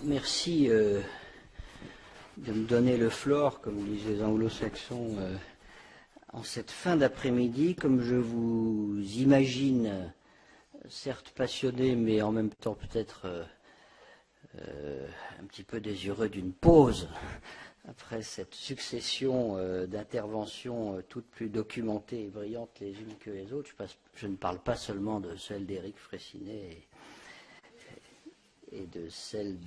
merci de me donner le floor, comme disent les anglo-saxons, en cette fin d'après-midi. Comme je vous imagine, certes passionné, mais en même temps peut-être un petit peu désireux d'une pause, après cette succession d'interventions toutes plus documentées et brillantes les unes que les autres. Je ne parle pas seulement de celle d'Éric Fraissinet et de celle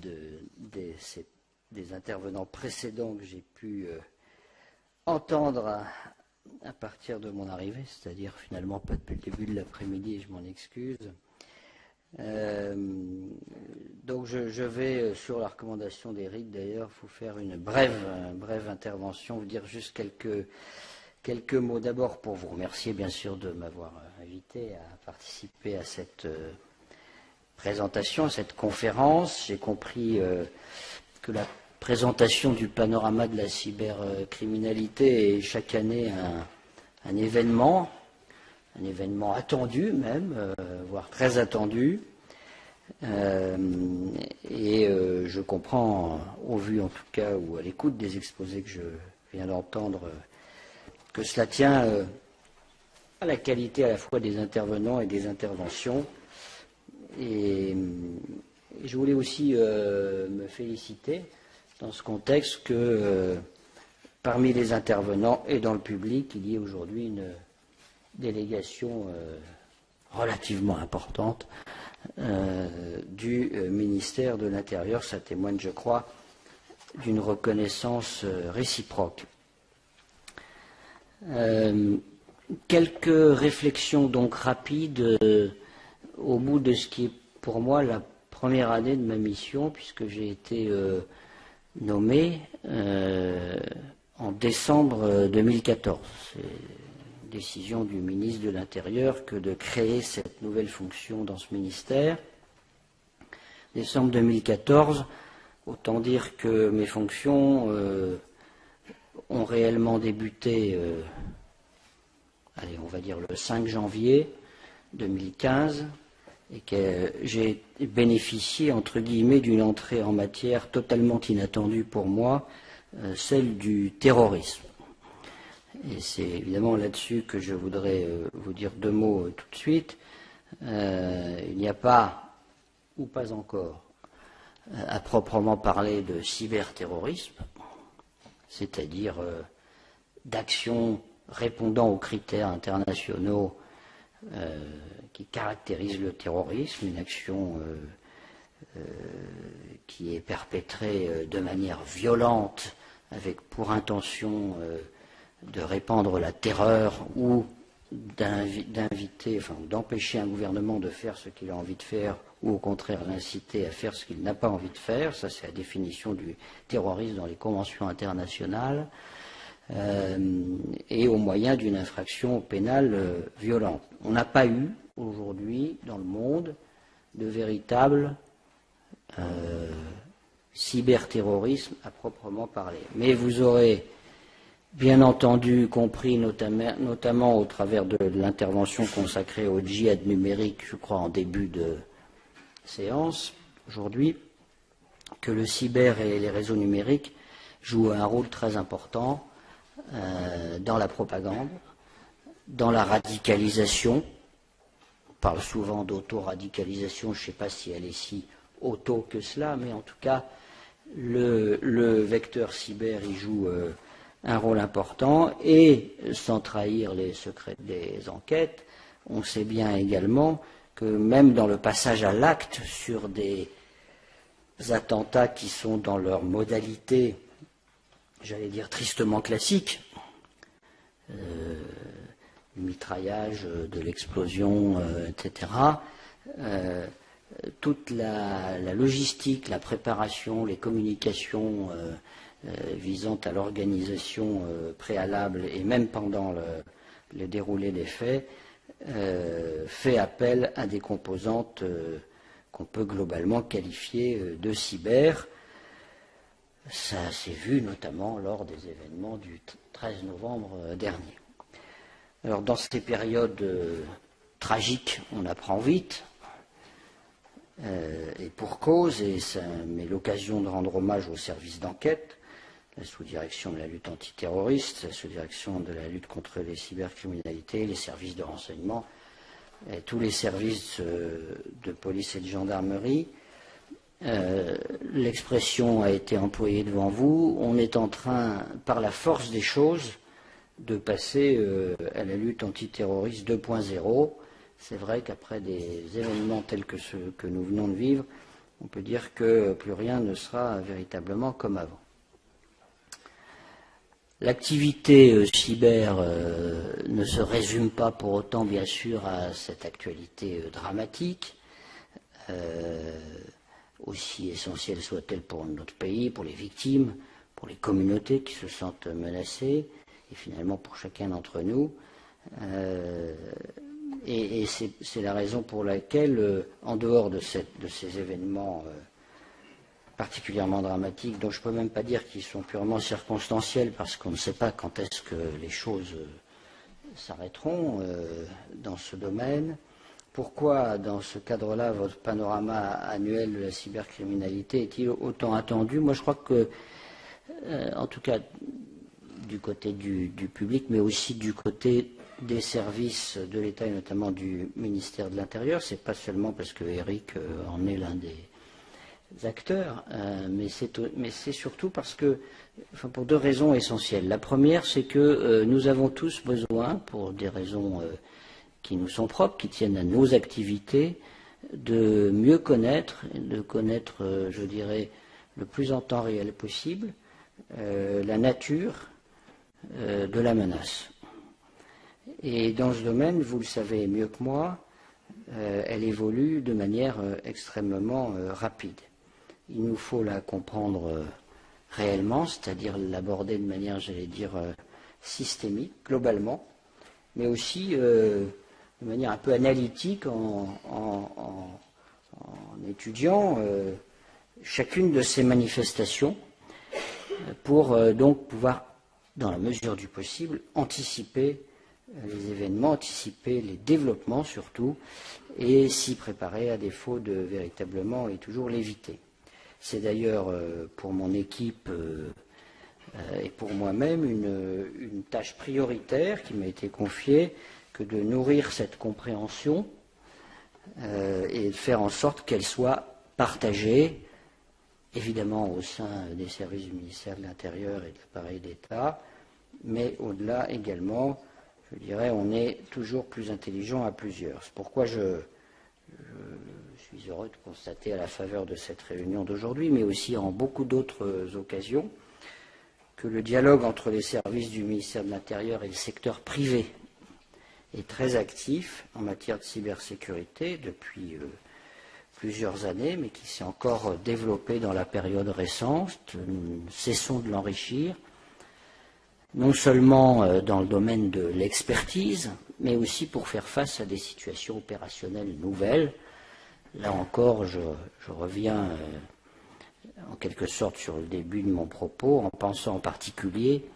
des intervenants précédents que j'ai pu entendre à partir de mon arrivée, c'est-à-dire finalement pas depuis le début de l'après-midi, et je m'en excuse. Donc je vais, sur la recommandation d'Éric d'ailleurs, vous faire une brève intervention, vous dire juste quelques mots. D'abord pour vous remercier bien sûr de m'avoir invité à participer à cette présentation, à cette conférence. J'ai compris que la présentation du panorama de la cybercriminalité est chaque année un événement attendu même, voire très attendu. Je comprends, au vu en tout cas, ou à l'écoute des exposés que je viens d'entendre, que cela tient à la qualité à la fois des intervenants et des interventions. Et je voulais aussi me féliciter dans ce contexte que parmi les intervenants et dans le public, il y ait aujourd'hui une délégation relativement importante du ministère de l'Intérieur. Ça témoigne, je crois, d'une reconnaissance réciproque. Quelques réflexions donc rapides au bout de ce qui est pour moi la première année de ma mission, puisque j'ai été nommé en décembre 2014. C'est une décision du ministre de l'Intérieur que de créer cette nouvelle fonction dans ce ministère. Décembre 2014, autant dire que mes fonctions ont réellement débuté, on va dire le 5 janvier 2015, et que j'ai bénéficié, entre guillemets, d'une entrée en matière totalement inattendue pour moi, celle du terrorisme. Et c'est évidemment là-dessus que je voudrais vous dire deux mots tout de suite. Il n'y a pas, ou pas encore, à proprement parler de cyberterrorisme, c'est-à-dire d'actions répondant aux critères internationaux qui caractérise le terrorisme, une action qui est perpétrée de manière violente, avec pour intention de répandre la terreur ou d'inviter, enfin d'empêcher un gouvernement de faire ce qu'il a envie de faire, ou au contraire l'inciter à faire ce qu'il n'a pas envie de faire. Ça, c'est la définition du terrorisme dans les conventions internationales. Et au moyen d'une infraction pénale violente. On n'a pas eu aujourd'hui dans le monde de véritable cyberterrorisme à proprement parler. Mais vous aurez bien entendu compris, notamment au travers de l'intervention consacrée au djihad numérique, je crois en début de séance aujourd'hui, que le cyber et les réseaux numériques jouent un rôle très important dans la propagande, dans la radicalisation. On parle souvent d'auto-radicalisation, je ne sais pas si elle est si auto que cela, mais en tout cas, le vecteur cyber y joue un rôle important, et sans trahir les secrets des enquêtes, on sait bien également que même dans le passage à l'acte sur des attentats qui sont dans leur modalité, j'allais dire tristement classique, du mitraillage, de l'explosion, etc. Toute la logistique, la préparation, les communications visant à l'organisation préalable et même pendant le déroulé des faits, fait appel à des composantes qu'on peut globalement qualifier de cyber. Ça s'est vu notamment lors des événements du 13 novembre dernier. Alors dans ces périodes tragiques, on apprend vite. Et pour cause, et ça m'est l'occasion de rendre hommage aux services d'enquête, la sous-direction de la lutte antiterroriste, la sous-direction de la lutte contre les cybercriminalités, les services de renseignement, et tous les services de police et de gendarmerie. L'expression a été employée devant vous. On est en train, par la force des choses, de passer à la lutte antiterroriste 2.0. C'est vrai qu'après des événements tels que ceux que nous venons de vivre, on peut dire que plus rien ne sera véritablement comme avant. L'activité cyber ne se résume pas pour autant, bien sûr, à cette actualité dramatique, aussi essentielle soit-elle pour notre pays, pour les victimes, pour les communautés qui se sentent menacées, et finalement pour chacun d'entre nous. Et c'est la raison pour laquelle, en dehors de ces événements particulièrement dramatiques, dont je ne peux même pas dire qu'ils sont purement circonstanciels, parce qu'on ne sait pas quand est-ce que les choses s'arrêteront dans ce domaine. Pourquoi, dans ce cadre-là, votre panorama annuel de la cybercriminalité est-il autant attendu? Moi, je crois que, en tout cas, du côté du public, mais aussi du côté des services de l'État et notamment du ministère de l'Intérieur, c'est pas seulement parce que Eric en est l'un des acteurs, mais c'est surtout parce que, enfin, pour deux raisons essentielles. La première, c'est que nous avons tous besoin, pour des raisons qui nous sont propres, qui tiennent à nos activités, de mieux connaître, de connaître, je dirais, le plus en temps réel possible, la nature de la menace. Et dans ce domaine, vous le savez mieux que moi, elle évolue de manière extrêmement rapide. Il nous faut la comprendre réellement, c'est-à-dire l'aborder de manière, j'allais dire, systémique, globalement, mais aussi de manière un peu analytique en étudiant chacune de ces manifestations pour donc pouvoir, dans la mesure du possible, anticiper les événements, anticiper les développements surtout, et s'y préparer à défaut de véritablement et toujours l'éviter. C'est d'ailleurs pour mon équipe et pour moi-même une tâche prioritaire qui m'a été confiée que de nourrir cette compréhension et de faire en sorte qu'elle soit partagée, évidemment au sein des services du ministère de l'Intérieur et de l'appareil d'État, mais au-delà également, je dirais, on est toujours plus intelligent à plusieurs. C'est pourquoi je suis heureux de constater à la faveur de cette réunion d'aujourd'hui, mais aussi en beaucoup d'autres occasions, que le dialogue entre les services du ministère de l'Intérieur et le secteur privé est très actif en matière de cybersécurité depuis plusieurs années, mais qui s'est encore développé dans la période récente. Nous ne cessons de l'enrichir, non seulement dans le domaine de l'expertise, mais aussi pour faire face à des situations opérationnelles nouvelles. Là encore, je reviens en quelque sorte sur le début de mon propos, en pensant en particulier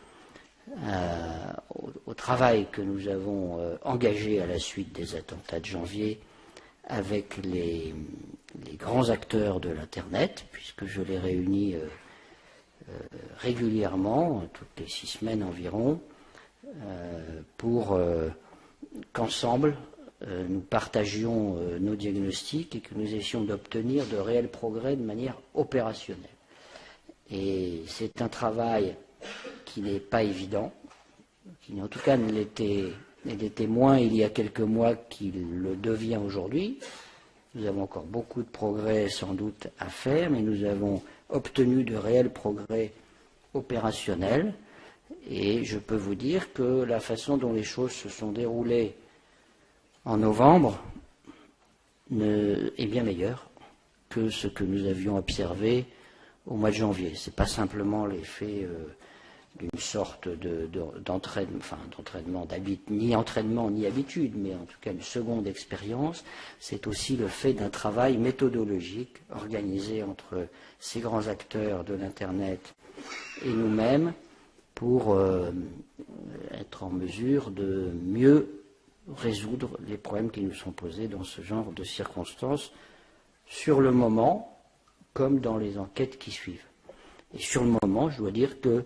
au travail que nous avons engagé à la suite des attentats de janvier avec les grands acteurs de l'Internet, puisque je les réunis régulièrement, toutes les 6 semaines environ, pour qu'ensemble nous partagions nos diagnostics et que nous essayons d'obtenir de réels progrès de manière opérationnelle. Et c'est un travail qui n'est pas évident, qui en tout cas ne l'était moins il y a quelques mois qu'il le devient aujourd'hui. Nous avons encore beaucoup de progrès sans doute à faire, mais nous avons obtenu de réels progrès opérationnels. Et je peux vous dire que la façon dont les choses se sont déroulées en novembre est bien meilleure que ce que nous avions observé au mois de janvier. Ce n'est pas simplement l'effet d'une sorte d'entraînement, ni entraînement ni habitude, mais en tout cas une seconde expérience. C'est aussi le fait d'un travail méthodologique organisé entre ces grands acteurs de l'Internet et nous-mêmes pour être en mesure de mieux résoudre les problèmes qui nous sont posés dans ce genre de circonstances, sur le moment, comme dans les enquêtes qui suivent. Et sur le moment, je dois dire que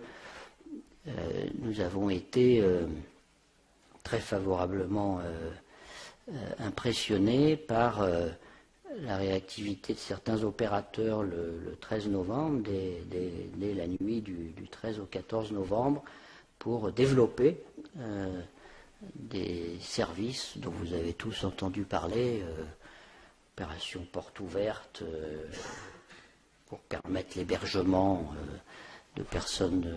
nous avons été très favorablement impressionnés par la réactivité de certains opérateurs le 13 novembre, dès la nuit du 13 au 14 novembre, pour développer des services dont vous avez tous entendu parler, opération porte ouverte, pour permettre l'hébergement de personnes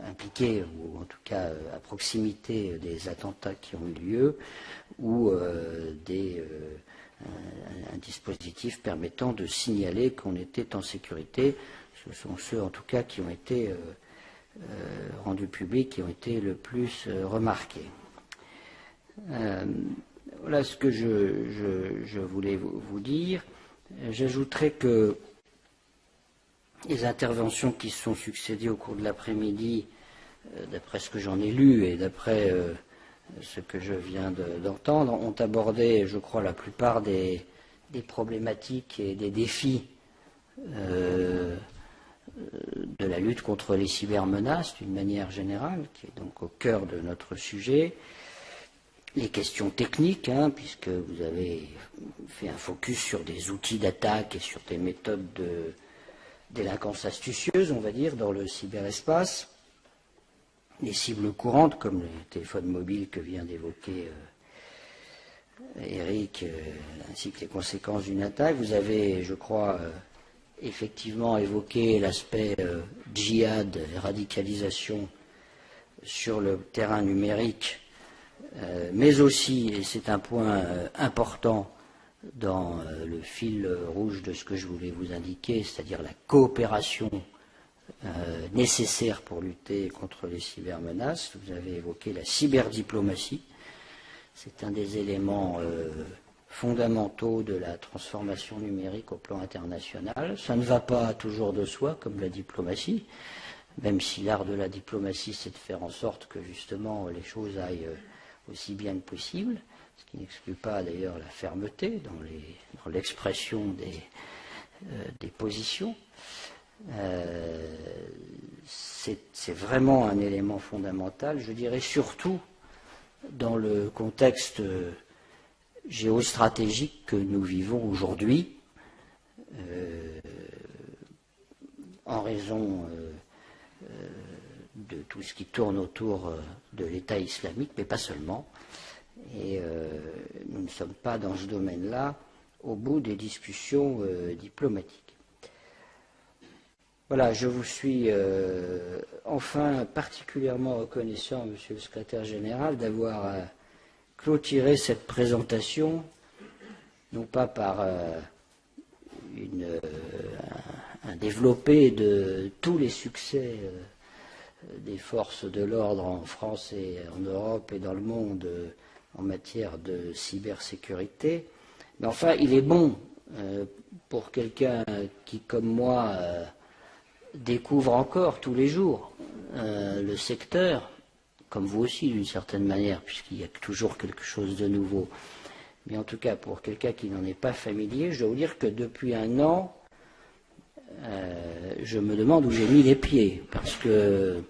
impliquées, ou en tout cas à proximité des attentats qui ont eu lieu, ou un dispositif permettant de signaler qu'on était en sécurité. Ce sont ceux en tout cas qui ont été rendus publics, qui ont été le plus remarqués. Voilà ce que je voulais vous dire. J'ajouterai que les interventions qui se sont succédées au cours de l'après-midi, d'après ce que j'en ai lu et d'après ce que je viens d'entendre, ont abordé, je crois, la plupart des problématiques et des défis de la lutte contre les cybermenaces d'une manière générale, qui est donc au cœur de notre sujet. Les questions techniques, puisque vous avez fait un focus sur des outils d'attaque et sur des méthodes de délinquance astucieuse, on va dire, dans le cyberespace. Les cibles courantes, comme le téléphone mobile que vient d'évoquer Eric, ainsi que les conséquences d'une attaque. Vous avez, je crois, effectivement évoqué l'aspect djihad, radicalisation sur le terrain numérique, mais aussi, et c'est un point important dans le fil rouge de ce que je voulais vous indiquer, c'est-à-dire la coopération nécessaire pour lutter contre les cybermenaces. Vous avez évoqué la cyberdiplomatie. C'est un des éléments fondamentaux de la transformation numérique au plan international. Ça ne va pas toujours de soi, comme la diplomatie, même si l'art de la diplomatie, c'est de faire en sorte que justement les choses aillent aussi bien que possible, ce qui n'exclut pas d'ailleurs la fermeté dans l'expression des positions. C'est vraiment un élément fondamental, je dirais surtout dans le contexte géostratégique que nous vivons aujourd'hui, en raison de tout ce qui tourne autour de l'État islamique, mais pas seulement. Et nous ne sommes pas dans ce domaine-là au bout des discussions diplomatiques. Voilà, je vous suis enfin particulièrement reconnaissant, Monsieur le Secrétaire général, d'avoir clôturé cette présentation, non pas par un développé de tous les succès des forces de l'ordre en France et en Europe et dans le monde en matière de cybersécurité, mais enfin, il est bon pour quelqu'un qui, comme moi, découvre encore tous les jours le secteur, comme vous aussi d'une certaine manière, puisqu'il y a toujours quelque chose de nouveau. Mais en tout cas, pour quelqu'un qui n'en est pas familier, je dois vous dire que depuis un an, je me demande où j'ai mis les pieds, parce que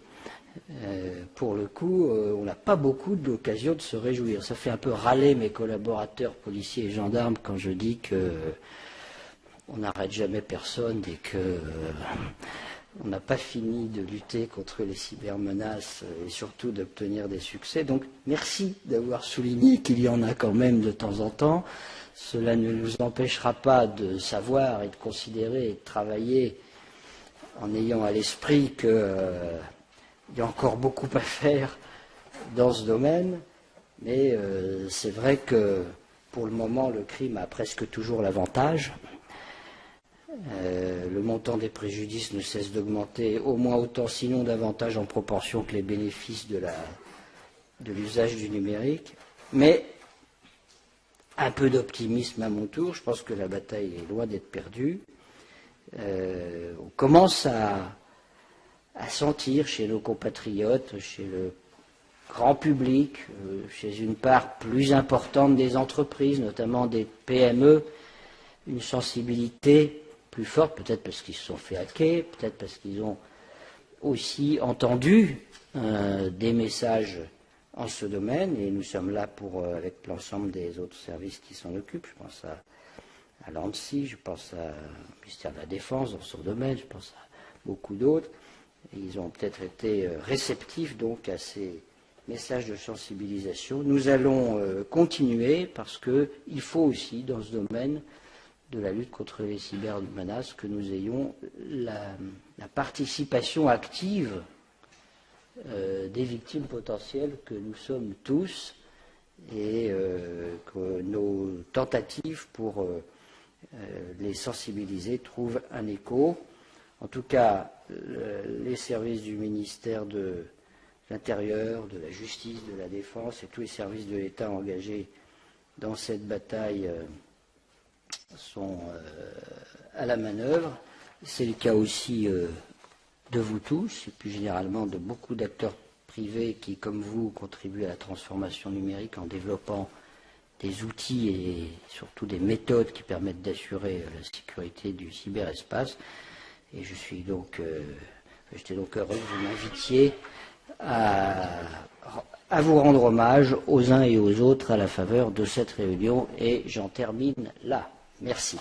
pour le coup, on n'a pas beaucoup d'occasions de se réjouir. Ça fait un peu râler mes collaborateurs policiers et gendarmes quand je dis que on n'arrête jamais personne et que on n'a pas fini de lutter contre les cybermenaces et surtout d'obtenir des succès. Donc merci d'avoir souligné qu'il y en a quand même de temps en temps. Cela ne nous empêchera pas de savoir et de considérer et de travailler en ayant à l'esprit qu'il y a encore beaucoup à faire dans ce domaine. Mais c'est vrai que pour le moment, le crime a presque toujours l'avantage. Le montant des préjudices ne cesse d'augmenter au moins autant, sinon davantage en proportion que les bénéfices de l'usage du numérique. Mais un peu d'optimisme à mon tour, je pense que la bataille est loin d'être perdue. On commence à sentir chez nos compatriotes, chez le grand public, chez une part plus importante des entreprises, notamment des PME, une sensibilité plus forte, peut-être parce qu'ils se sont fait hacker, peut-être parce qu'ils ont aussi entendu des messages en ce domaine, et nous sommes là pour, avec l'ensemble des autres services qui s'en occupent, je pense à l'ANSSI, je pense au ministère de la Défense dans son domaine, je pense à beaucoup d'autres. Ils ont peut-être été réceptifs donc à ces messages de sensibilisation. Nous allons continuer parce qu'il faut aussi, dans ce domaine de la lutte contre les cybermenaces, que nous ayons la participation active des victimes potentielles que nous sommes tous, et que nos tentatives pour les sensibiliser trouvent un écho. En tout cas, les services du ministère de l'Intérieur, de la Justice, de la Défense et tous les services de l'État engagés dans cette bataille sont à la manœuvre. C'est le cas aussi de vous tous, et plus généralement de beaucoup d'acteurs privés qui, comme vous, contribuent à la transformation numérique en développant des outils et surtout des méthodes qui permettent d'assurer la sécurité du cyberespace. Et j'étais donc heureux que vous m'invitiez à vous rendre hommage aux uns et aux autres à la faveur de cette réunion, et j'en termine là. Merci.